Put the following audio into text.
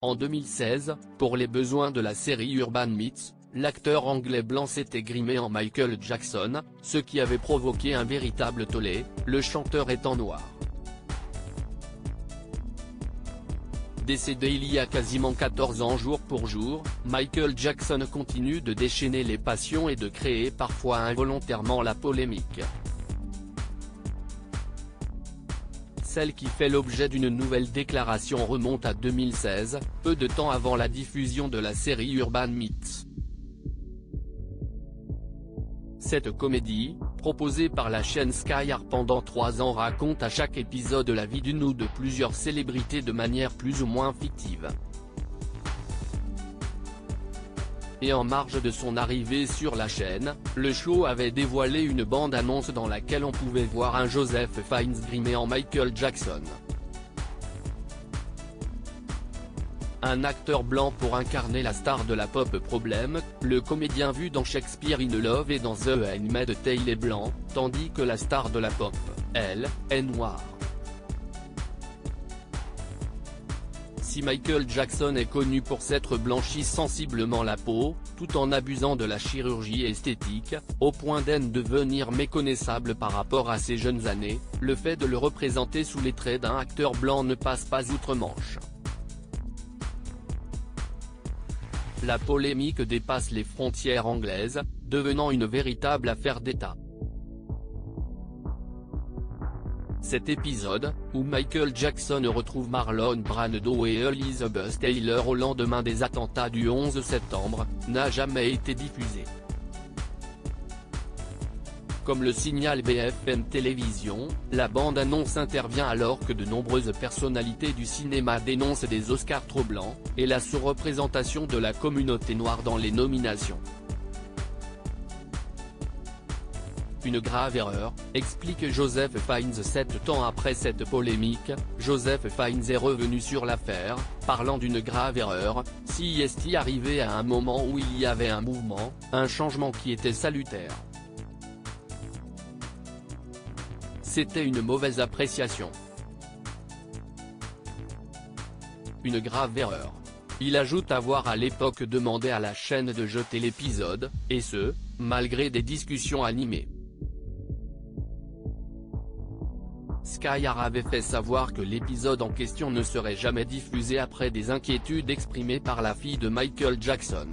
En 2016, pour les besoins de la série Urban Myths, l'acteur anglais blanc s'était grimé en Michael Jackson, ce qui avait provoqué un véritable tollé, le chanteur étant noir. Décédé il y a quasiment 14 ans jour pour jour, Michael Jackson continue de déchaîner les passions et de créer parfois involontairement la polémique. Celle qui fait l'objet d'une nouvelle déclaration remonte à 2016, peu de temps avant la diffusion de la série Urban Myths. Cette comédie, proposée par la chaîne Sky pendant 3 ans, raconte à chaque épisode la vie d'une ou de plusieurs célébrités de manière plus ou moins fictive. Et en marge de son arrivée sur la chaîne, le show avait dévoilé une bande-annonce dans laquelle on pouvait voir un Joseph Fiennes grimé en Michael Jackson. Un acteur blanc pour incarner la star de la pop problème, le comédien vu dans Shakespeare in Love et dans The Handmaid's Tale est blanc, tandis que la star de la pop, elle, est noire. Si Michael Jackson est connu pour s'être blanchi sensiblement la peau, tout en abusant de la chirurgie esthétique, au point d'en devenir méconnaissable par rapport à ses jeunes années, le fait de le représenter sous les traits d'un acteur blanc ne passe pas outre-Manche. La polémique dépasse les frontières anglaises, devenant une véritable affaire d'État. Cet épisode, où Michael Jackson retrouve Marlon Brando et Elizabeth Taylor au lendemain des attentats du 11 septembre, n'a jamais été diffusé. Comme le signale BFM Télévision, la bande-annonce intervient alors que de nombreuses personnalités du cinéma dénoncent des Oscars trop blancs, et la sous-représentation de la communauté noire dans les nominations. Une grave erreur, explique Joseph Fiennes. 7 ans après cette polémique, Joseph Fiennes est revenu sur l'affaire, parlant d'une grave erreur, si est arrivé à un moment où il y avait un mouvement, un changement qui était salutaire. C'était une mauvaise appréciation. Une grave erreur. Il ajoute avoir à l'époque demandé à la chaîne de jeter l'épisode, et ce, malgré des discussions animées. Sky avait fait savoir que l'épisode en question ne serait jamais diffusé après des inquiétudes exprimées par la fille de Michael Jackson.